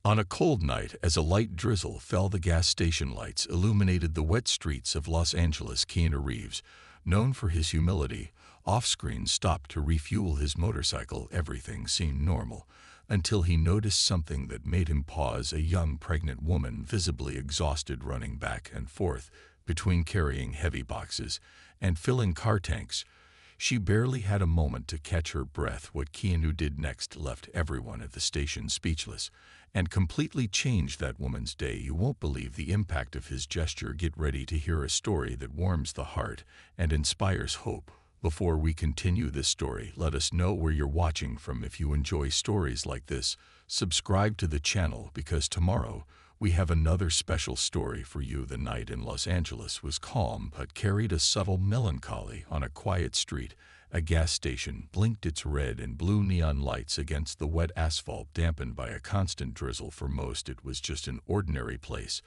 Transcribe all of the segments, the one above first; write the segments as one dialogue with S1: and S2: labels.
S1: On a cold night, as a light drizzle fell, the gas station lights illuminated the wet streets of Los Angeles. Keanu Reeves, known for his humility, off-screen stopped to refuel his motorcycle. Everything seemed normal, until he noticed something that made him pause: a young pregnant woman, visibly exhausted, running back and forth between carrying heavy boxes and filling car tanks. She barely had a moment to catch her breath. What Keanu did next left everyone at the station speechless and completely changed that woman's day. You won't believe the impact of his gesture. Get ready to hear a story that warms the heart and inspires hope. Before we continue this story, let us know where you're watching from. If you enjoy stories like this, subscribe to the channel, because tomorrow we have another special story for you. The night in Los Angeles was calm but carried a subtle melancholy. On a quiet street, a gas station blinked its red and blue neon lights against the wet asphalt, dampened by a constant drizzle. For most, it was just an ordinary place,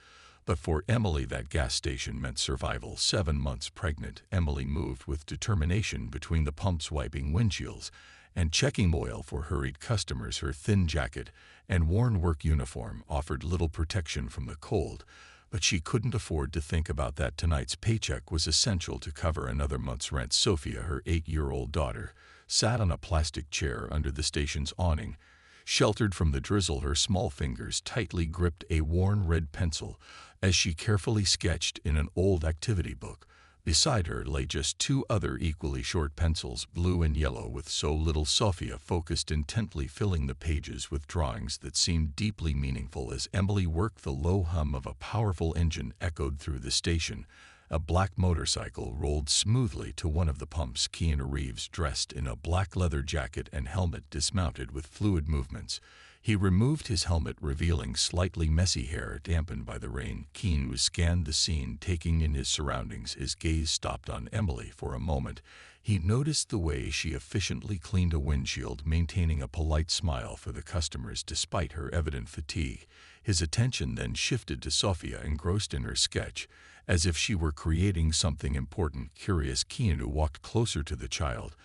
S1: but for Emily, that gas station meant survival. 7 months pregnant, Emily moved with determination between the pumps, wiping windshields and checking oil for hurried customers. Her thin jacket and worn work uniform offered little protection from the cold, but she couldn't afford to think about that. Tonight's paycheck was essential to cover another month's rent. Sophia, her 8-year-old daughter, sat on a plastic chair under the station's awning, sheltered from the drizzle. Her small fingers tightly gripped a worn red pencil as she carefully sketched in an old activity book. Beside her lay just 2 other equally short pencils, blue and yellow, with so little. Sophia focused intently, filling the pages with drawings that seemed deeply meaningful. As Emily worked, the low hum of a powerful engine echoed through the station. A black motorcycle rolled smoothly to one of the pumps. Keanu Reeves, dressed in a black leather jacket and helmet, dismounted with fluid movements. He removed his helmet, revealing slightly messy hair dampened by the rain. Keanu scanned the scene, taking in his surroundings. His gaze stopped on Emily for a moment. He noticed the way she efficiently cleaned a windshield, maintaining a polite smile for the customers despite her evident fatigue. His attention then shifted to Sophia, engrossed in her sketch, as if she were creating something important. Curious, Keanu walked closer to the child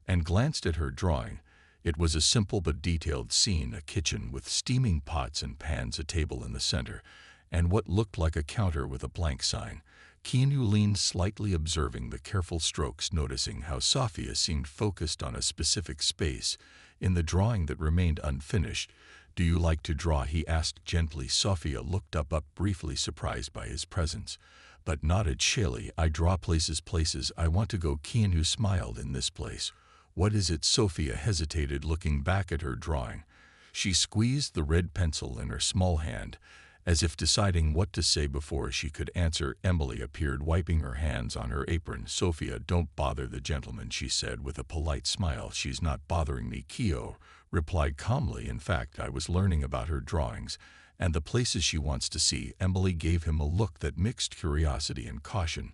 S1: and glanced at her drawing. It was a simple but detailed scene: a kitchen with steaming pots and pans, a table in the center, and what looked like a counter with a blank sign. Keanu leaned slightly, observing the careful strokes, noticing how Sophia seemed focused on a specific space in the drawing that remained unfinished. "Do you like to draw?" he asked gently. Sophia looked up briefly, surprised by his presence, but nodded shyly. "I draw places. I want to go." Keanu smiled. "In this place? What is it?" Sophia hesitated, looking back at her drawing. She squeezed the red pencil in her small hand, as if deciding what to say before she could answer. Emily appeared, wiping her hands on her apron. "Sophia, don't bother the gentleman," she said with a polite smile. "She's not bothering me," Keanu replied calmly. "In fact, I was learning about her drawings and the places she wants to see." Emily gave him a look that mixed curiosity and caution.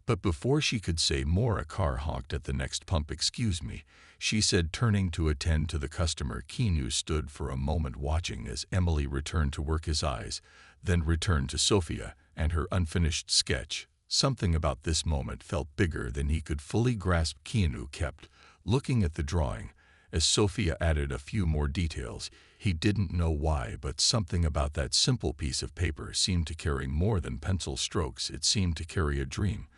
S1: But before she could say more, a car honked at the next pump. "Excuse me," she said, turning to attend to the customer. Keanu stood for a moment, watching as Emily returned to work. His eyes then returned to Sophia and her unfinished sketch. Something about this moment felt bigger than he could fully grasp. Keanu kept looking at the drawing as Sophia added a few more details. He didn't know why, but something about that simple piece of paper seemed to carry more than pencil strokes. It seemed to carry a dream,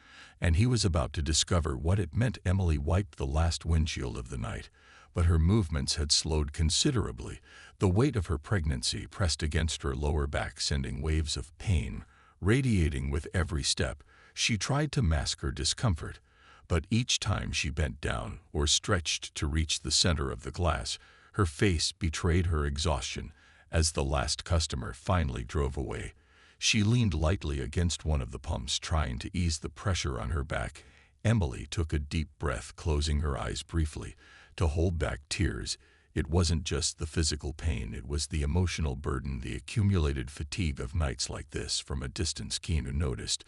S1: and he was about to discover what it meant. Emily wiped the last windshield of the night, but her movements had slowed considerably. The weight of her pregnancy pressed against her lower back, sending waves of pain radiating with every step. She tried to mask her discomfort, but each time she bent down or stretched to reach the center of the glass, her face betrayed her exhaustion. As the last customer finally drove away, she leaned lightly against one of the pumps, trying to ease the pressure on her back. Emily took a deep breath, closing her eyes briefly to hold back tears. It wasn't just the physical pain, it was the emotional burden, the accumulated fatigue of nights like this. From a distance, Keanu noticed,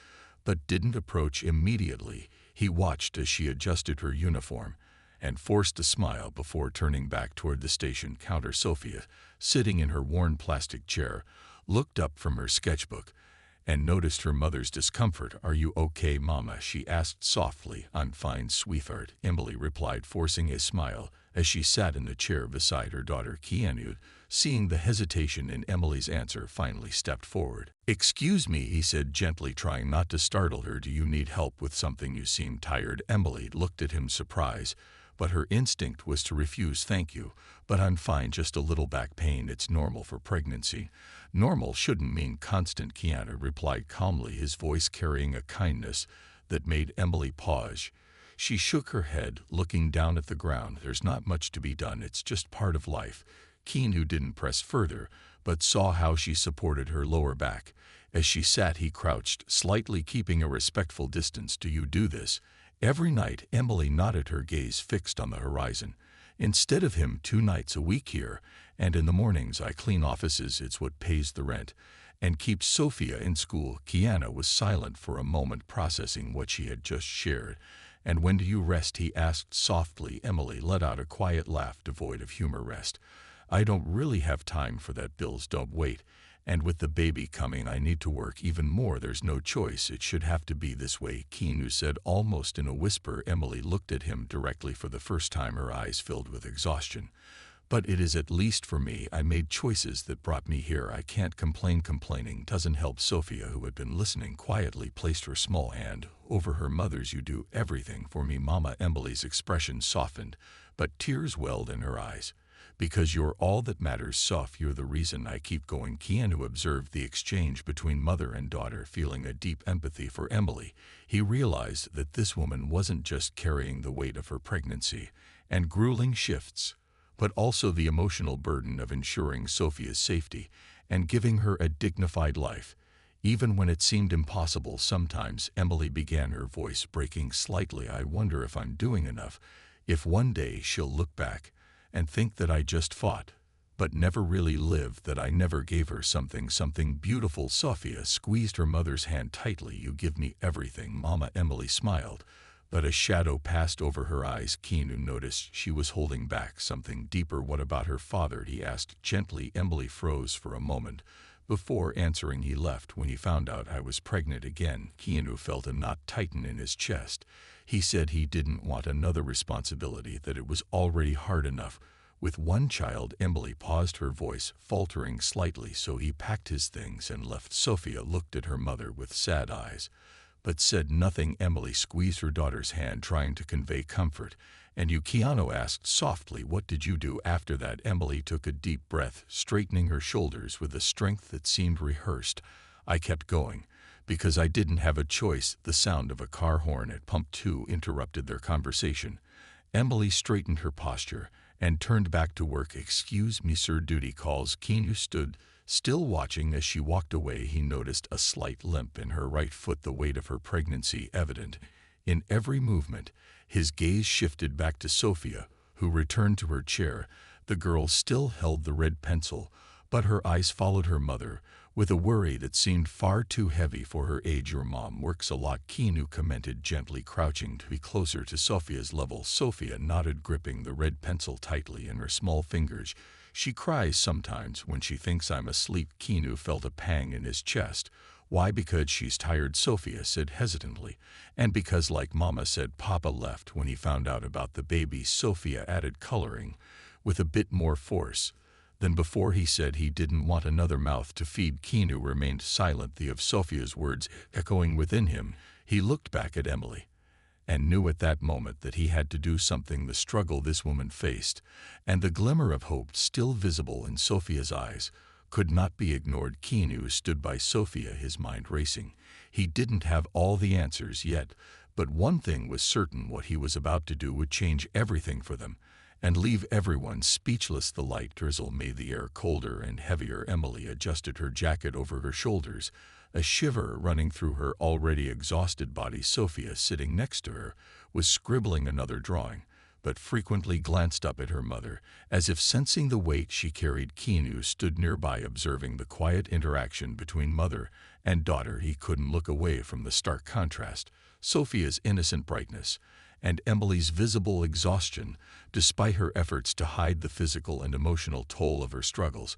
S1: but didn't approach immediately. He watched as she adjusted her uniform and forced a smile before turning back toward the station counter. Sophia, sitting in her worn plastic chair, looked up from her sketchbook and noticed her mother's discomfort. "Are you okay, Mama?" she asked softly. "I'm fine, sweetheart," Emily replied, forcing a smile as she sat in the chair beside her daughter. Keanu Seeing the hesitation in Emily's answer, finally stepped forward. "Excuse me," he said gently, trying not to startle her. "Do you need help with something? You seem tired." Emily looked at him surprised, but her instinct was to refuse. "Thank you, but I'm fine, just a little back pain. It's normal for pregnancy." "Normal shouldn't mean constant," Keanu replied calmly, his voice carrying a kindness that made Emily pause. She shook her head, looking down at the ground. "There's not much to be done. It's just part of life." Keanu didn't press further, but saw how she supported her lower back. As she sat, he crouched, slightly keeping a respectful distance. "Do you do this every night?" Emily nodded, her gaze fixed on the horizon. "Instead of him, 2 nights a week here, and in the mornings I clean offices. It's what pays the rent and keeps Sophia in school." Keanu was silent for a moment, processing what she had just shared. "And when do you rest?" he asked softly. Emily let out a quiet laugh, devoid of humor. "Rest? I don't really have time for that. Bills don't wait. And with the baby coming, I need to work even more. There's no choice. It should have to be this way," Keanu said almost in a whisper. Emily looked at him directly for the first time, her eyes filled with exhaustion. "But it is, at least for me. I made choices that brought me here. I can't complain." Complaining doesn't help. Sophia, who had been listening quietly, placed her small hand over her mother's. "You do everything for me, Mama." Emily's expression softened, but tears welled in her eyes. "Because you're all that matters, Soph. You're the reason I keep going." Keanu observed the exchange between mother and daughter, feeling a deep empathy for Emily. He realized that this woman wasn't just carrying the weight of her pregnancy and grueling shifts, but also the emotional burden of ensuring Sophia's safety and giving her a dignified life, even when it seemed impossible. "Sometimes," Emily began, her voice breaking slightly, "I wonder if I'm doing enough. If one day she'll look back and think that I just fought, but never really lived, that I never gave her something beautiful." Sophia squeezed her mother's hand tightly. "You give me everything, Mama." Emily smiled, but a shadow passed over her eyes. Keanu noticed she was holding back something deeper. "What about her father?" he asked gently. Emily froze for a moment before answering. "He left when he found out I was pregnant again." Keanu felt a knot tighten in his chest. "He said he didn't want another responsibility, that it was already hard enough with one child." Emily paused, her voice faltering slightly. "So he packed his things and left." Sophia looked at her mother with sad eyes, but said nothing. Emily squeezed her daughter's hand, trying to convey comfort. "And you?" Keanu asked softly. "What did you do after that?" Emily took a deep breath, straightening her shoulders with a strength that seemed rehearsed. "I kept going, because I didn't have a choice." The sound of a car horn at pump 2 interrupted their conversation. Emily straightened her posture and turned back to work. "Excuse me, sir, duty calls." Keanu stood still, watching. As she walked away, he noticed a slight limp in her right foot, the weight of her pregnancy evident in every movement. His gaze shifted back to Sophia, who returned to her chair. The girl still held the red pencil, but her eyes followed her mother with a worry that seemed far too heavy for her age. "Your mom works a lot," Keanu commented gently, crouching to be closer to Sophia's level. Sophia nodded, gripping the red pencil tightly in her small fingers. "She cries sometimes when she thinks I'm asleep." Keanu felt a pang in his chest. "Why?" "Because she's tired," Sophia said hesitantly. "And because, like Mama said, Papa left when he found out about the baby." Sophia added, coloring with a bit more force than before. "He said he didn't want another mouth to feed." Keanu remained silent, the of Sophia's words echoing within him. He looked back at Emily and knew at that moment that he had to do something. The struggle this woman faced, and the glimmer of hope still visible in Sophia's eyes, could not be ignored. Keanu stood by Sophia, his mind racing. He didn't have all the answers yet, but one thing was certain: what he was about to do would change everything for them and leave everyone speechless. The light drizzle made the air colder and heavier. Emily adjusted her jacket over her shoulders, a shiver running through her already exhausted body. Sophia, sitting next to her, was scribbling another drawing, but frequently glanced up at her mother, as if sensing the weight she carried. Keanu stood nearby, observing the quiet interaction between mother and daughter. He couldn't look away from the stark contrast: Sophia's innocent brightness and Emily's visible exhaustion, despite her efforts to hide the physical and emotional toll of her struggles.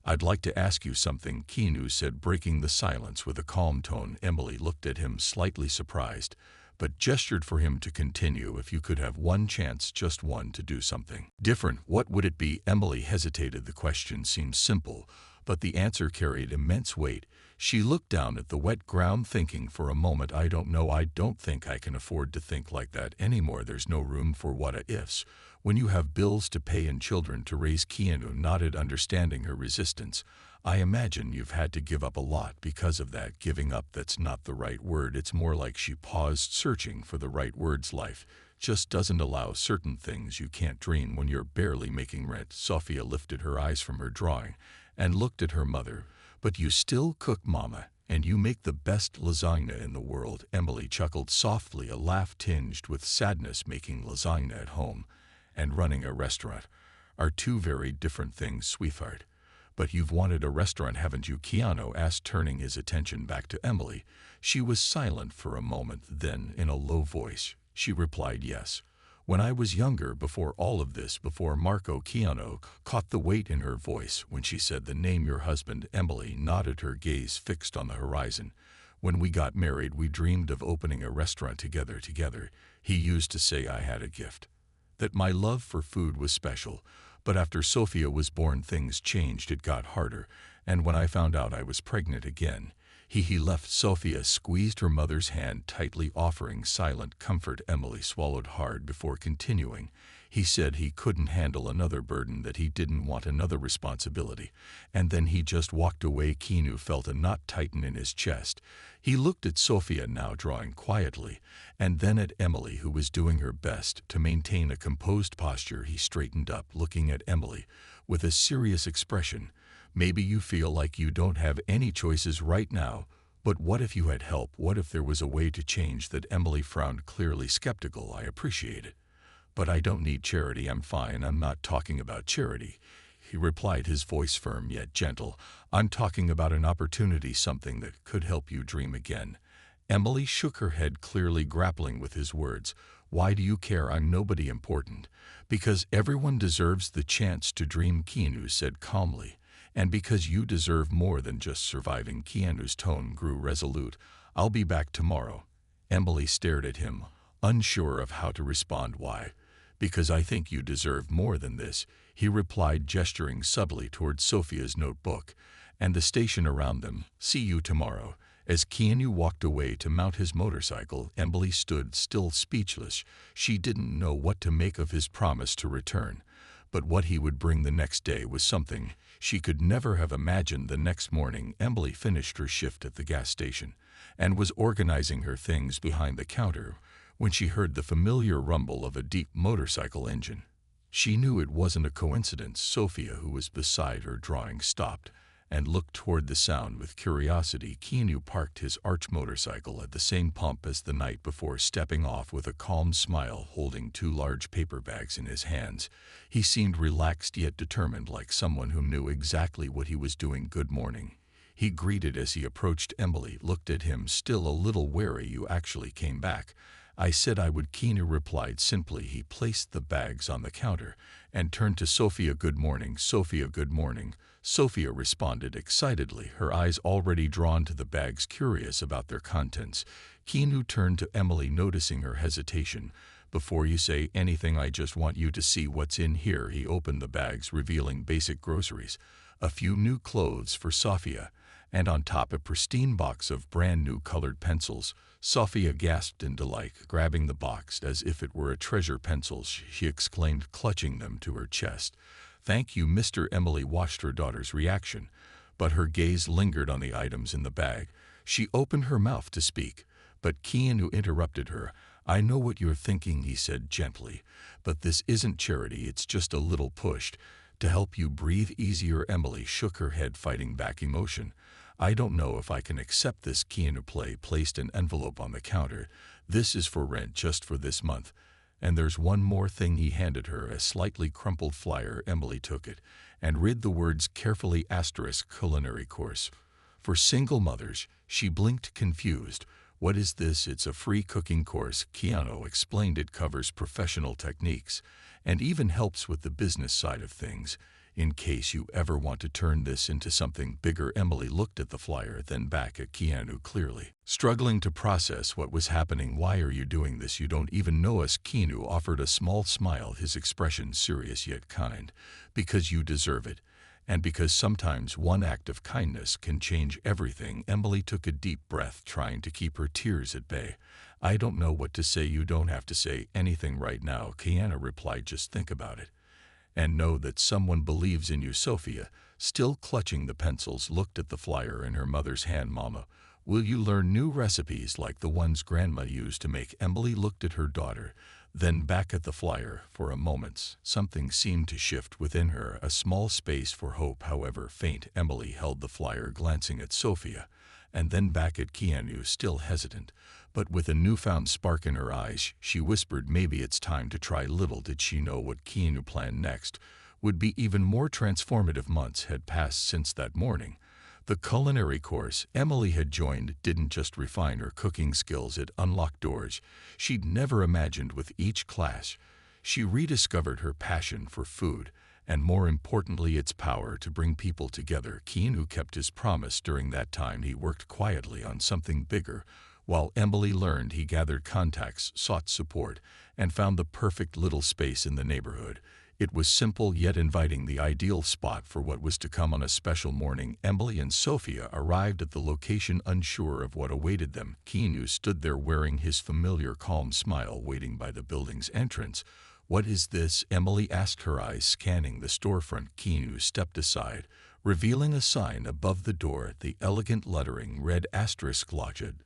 S1: "I'd like to ask you something," Keanu said, breaking the silence with a calm tone. Emily looked at him, slightly surprised, but gestured for him to continue. If you could have one chance, just one, to do something different, what would it be? Emily hesitated. The question seemed simple, but the answer carried immense weight. She looked down at the wet ground, thinking for a moment. I don't know. I don't think I can afford to think like that anymore. There's no room for what-ifs. When you have bills to pay and children to raise. Keanu nodded, understanding her resistance. I imagine you've had to give up a lot because of that. Giving up, that's not the right word. It's more like. She paused, searching for the right words. Life just doesn't allow certain things. You can't dream when you're barely making rent. Sophia lifted her eyes from her drawing and looked at her mother. But you still cook, Mama, and you make the best lasagna in the world. Emily chuckled softly, a laugh tinged with sadness. Making lasagna at home and running a restaurant are two very different things, sweetheart. But you've wanted a restaurant, haven't you? Keanu asked, turning his attention back to Emily. She was silent for a moment. Then, in a low voice, she replied, yes. When I was younger, before all of this, before Marco. Keanu caught the weight in her voice when she said the name. Your husband? Emily nodded, her gaze fixed on the horizon. When we got married, we dreamed of opening a restaurant together. He used to say I had a gift, that my love for food was special. But after Sophia was born, things changed. It got harder, and when I found out I was pregnant again, he left. Sophia squeezed her mother's hand tightly, offering silent comfort. Emily swallowed hard before continuing. He said he couldn't handle another burden, that he didn't want another responsibility, and then he just walked away. Keanu felt a knot tighten in his chest. He looked at Sophia, now drawing quietly, and then at Emily, who was doing her best to maintain a composed posture. He straightened up, looking at Emily with a serious expression. Maybe you feel like you don't have any choices right now, but what if you had help? What if there was a way to change that? Emily frowned, clearly skeptical. I appreciate it, but I don't need charity. I'm fine. I'm not talking about charity, he replied, his voice firm yet gentle. I'm talking about an opportunity, something that could help you dream again. Emily shook her head, clearly grappling with his words. Why do you care? I'm nobody important. Because everyone deserves the chance to dream, Keanu said calmly. And because you deserve more than just surviving. Keanu's tone grew resolute. I'll be back tomorrow. Emily stared at him, unsure of how to respond. Why? Because I think you deserve more than this, he replied, gesturing subtly toward Sophia's notebook and the station around them. See you tomorrow. As Keanu walked away to mount his motorcycle, Emily stood still, speechless. She didn't know what to make of his promise to return, but what he would bring the next day was something she could never have imagined. The next morning, Emily finished her shift at the gas station and was organizing her things behind the counter when she heard the familiar rumble of a deep motorcycle engine. She knew it wasn't a coincidence. Sophia, who was beside her drawing, stopped and looked toward the sound with curiosity. Keanu parked his arch motorcycle at the same pump as the night before, stepping off with a calm smile, holding two large paper bags in his hands. He seemed relaxed yet determined, like someone who knew exactly what he was doing. Good morning, he greeted as he approached. Emily looked at him, still a little wary. You actually came back. I said I would, Keanu replied simply. He placed the bags on the counter and turned to Sophia. Good morning, Sophia. Good morning, Sophia responded excitedly, her eyes already drawn to the bags, curious about their contents. Keanu turned to Emily, noticing her hesitation. Before you say anything, I just want you to see what's in here. He opened the bags, revealing basic groceries, a few new clothes for Sophia, and on top a pristine box of brand new colored pencils. Sophia gasped in delight, grabbing the box as if it were a treasure. Pencils, she exclaimed, clutching them to her chest. Thank you, Mr. Emily watched her daughter's reaction, but her gaze lingered on the items in the bag. She opened her mouth to speak, but Keanu interrupted her. I know what you're thinking, he said gently, but this isn't charity, it's just a little push to help you breathe easier. Emily shook her head, fighting back emotion. I don't know if I can accept this. Keanu placed an envelope on the counter. This is for rent, just for this month. And there's one more thing. He handed her a slightly crumpled flyer. Emily took it and read the words carefully, culinary course for single mothers. She blinked, confused. What is this? It's a free cooking course, Keanu explained. It covers professional techniques and even helps with the business side of things. In case you ever want to turn this into something bigger. Emily looked at the flyer, then back at Keanu, clearly struggling to process what was happening. Why are you doing this? You don't even know us. Keanu offered a small smile, his expression serious yet kind. Because you deserve it. And because sometimes one act of kindness can change everything. Emily took a deep breath, trying to keep her tears at bay. I don't know what to say. You don't have to say anything right now, Keanu replied. Just think about it. And know that someone believes in you. Sophia, still clutching the pencils, looked at the flyer in her mother's hand. Mama, will you learn new recipes like the ones Grandma used to make? Emily looked at her daughter, then back at the flyer. For a moment, something seemed to shift within her, a small space for hope, however faint. Emily held the flyer, glancing at Sophia, and then back at Keanu, still hesitant, but with a newfound spark in her eyes. She whispered, maybe it's time to try. Little did she know what Keanu planned next would be even more transformative. Months had passed since that morning. The culinary course Emily had joined didn't just refine her cooking skills, it unlocked doors she'd never imagined. With each class, she rediscovered her passion for food, and more importantly, its power to bring people together. Keanu kept his promise. During that time, he worked quietly on something bigger. While Emily learned, he gathered contacts, sought support, and found the perfect little space in the neighborhood. It was simple yet inviting, the ideal spot for what was to come. On a special morning, Emily and Sophia arrived at the location, unsure of what awaited them. Keanu stood there wearing his familiar calm smile, waiting by the building's entrance. What is this? Emily asked, her eyes scanning the storefront. Keanu stepped aside, revealing a sign above the door. The elegant lettering read *Lodged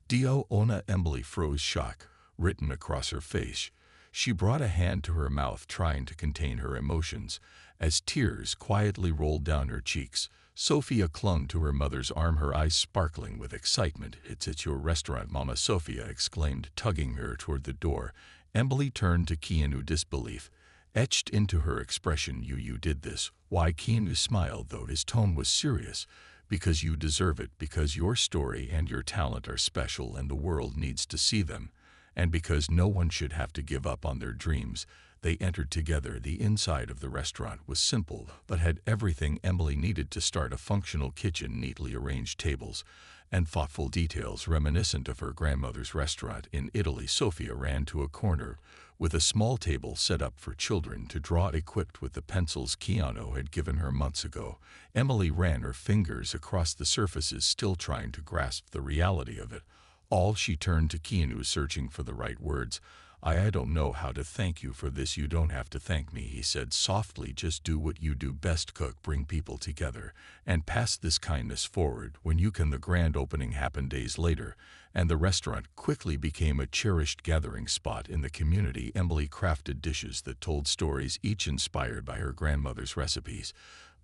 S1: Dio Ona. Emily froze, shock written across her face. She brought a hand to her mouth, trying to contain her emotions, as tears quietly rolled down her cheeks. Sophia clung to her mother's arm, her eyes sparkling with excitement. It's at your restaurant, Mama, Sophia exclaimed, tugging her toward the door. Emily turned to Keanu, disbelief etched into her expression. You did this? Why? Keanu smiled, though his tone was serious. Because you deserve it, because your story and your talent are special and the world needs to see them. And because no one should have to give up on their dreams. They entered together. The inside of the restaurant was simple, but had everything Emily needed to start: a functional kitchen, neatly arranged tables, and thoughtful details reminiscent of her grandmother's restaurant in Italy. Sophia ran to a corner with a small table set up for children to draw, equipped with the pencils Keanu had given her months ago. Emily ran her fingers across the surfaces, still trying to grasp the reality of it all. She turned to Keanu, searching for the right words. I don't know how to thank you for this. You don't have to thank me, he said softly. Just do what you do best: cook, bring people together, and pass this kindness forward when you can. The grand opening happened days later, and the restaurant quickly became a cherished gathering spot in the community. Emily crafted dishes that told stories, each inspired by her grandmother's recipes,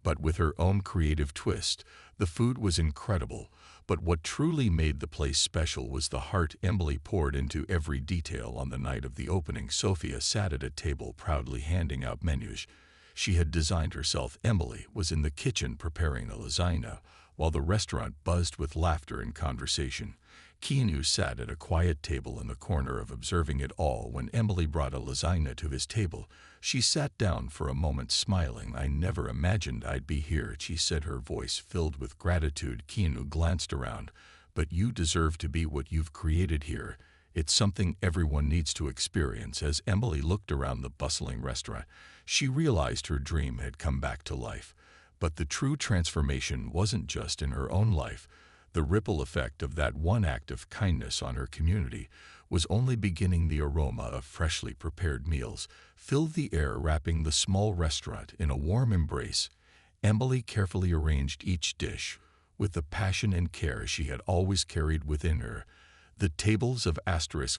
S1: but with her own creative twist. The food was incredible, but what truly made the place special was the heart Emily poured into every detail. On the night of the opening, Sophia sat at a table, proudly handing out menus she had designed herself. Emily was in the kitchen preparing a lasagna, while the restaurant buzzed with laughter and conversation. Keanu sat at a quiet table in the corner, observing it all. When Emily brought a lasagna to his table, she sat down for a moment, smiling. I never imagined I'd be here, she said, her voice filled with gratitude. Keanu glanced around. But you deserve to be what you've created here. It's something everyone needs to experience. As Emily looked around the bustling restaurant, she realized her dream had come back to life. But the true transformation wasn't just in her own life. The ripple effect of that one act of kindness on her community was only beginning. The aroma of freshly prepared meals filled the air, wrapping the small restaurant in a warm embrace. Emily carefully arranged each dish with the passion and care she had always carried within her. The tables of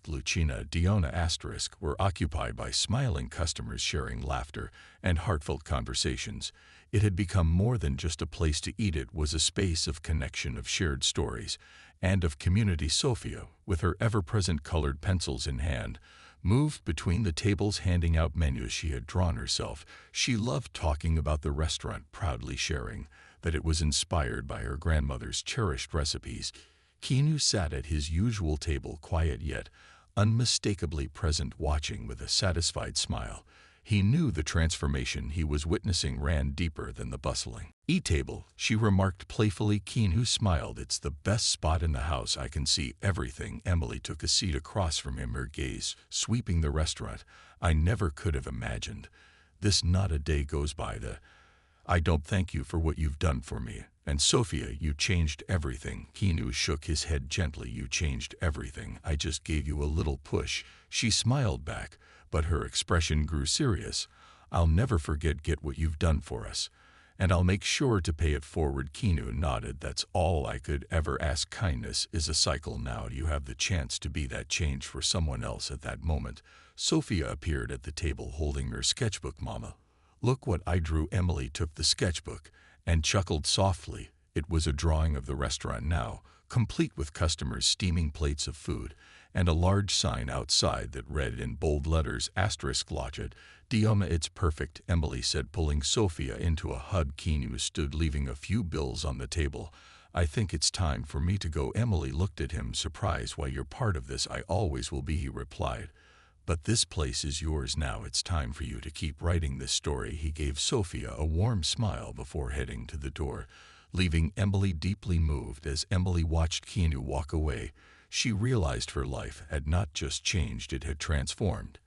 S1: Lucina Diona were occupied by smiling customers, sharing laughter and heartfelt conversations. It had become more than just a place to eat. It was a space of connection, of shared stories, and of community. Sophia, with her ever-present colored pencils in hand, moved between the tables, handing out menus she had drawn herself. She loved talking about the restaurant, proudly sharing that it was inspired by her grandmother's cherished recipes. Keanu sat at his usual table, quiet yet unmistakably present, watching with a satisfied smile. He knew the transformation he was witnessing ran deeper than the bustling E-table, she remarked playfully. Keanu smiled. It's the best spot in the house. I can see everything. Emily took a seat across from him, her gaze sweeping the restaurant. I never could have imagined this. Not a day goes by that I don't thank you for what you've done for me. And Sophia, you changed everything. Keanu shook his head gently. You changed everything. I just gave you a little push. She smiled back, but her expression grew serious. I'll never forget what you've done for us, and I'll make sure to pay it forward. Keanu nodded. That's all I could ever ask. Kindness is a cycle. Now you have the chance to be that change for someone else. At that moment, Sophia appeared at the table holding her sketchbook. Mama, look what I drew. Emily took the sketchbook and chuckled softly. It was a drawing of the restaurant now, complete with customers steaming plates of food, and a large sign outside that read in bold letters, *Lodget, Dioma. It's perfect, Emily said, pulling Sophia into a hug. Keanu stood, leaving a few bills on the table. I think it's time for me to go. Emily looked at him, surprised. Why, you're part of this. I always will be, he replied. But this place is yours now. It's time for you to keep writing this story. He gave Sophia a warm smile before heading to the door, leaving Emily deeply moved. As Emily watched Keanu walk away, she realized her life had not just changed, it had transformed.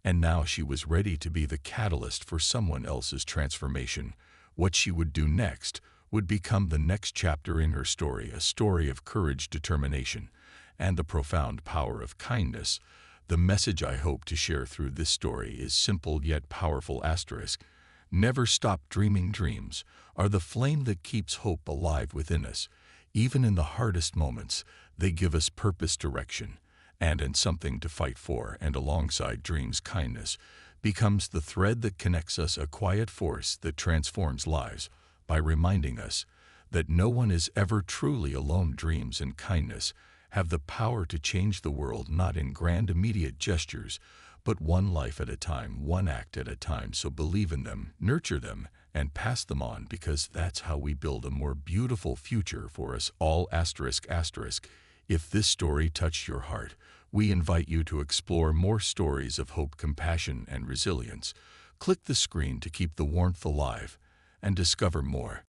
S1: And now she was ready to be the catalyst for someone else's transformation. What she would do next would become the next chapter in her story, a story of courage, determination, and the profound power of kindness. The message I hope to share through this story is simple yet powerful. Never stop dreaming. Dreams are the flame that keeps hope alive within us. Even in the hardest moments, they give us purpose, direction, and something to fight for. And alongside dreams, kindness becomes the thread that connects us, a quiet force that transforms lives by reminding us that no one is ever truly alone. Dreams and kindness have the power to change the world, not in grand immediate gestures, but one life at a time, one act at a time. So believe in them, nurture them, and pass them on, because that's how we build a more beautiful future for us all. If this story touched your heart, we invite you to explore more stories of hope, compassion, and resilience. Click the screen to keep the warmth alive and discover more.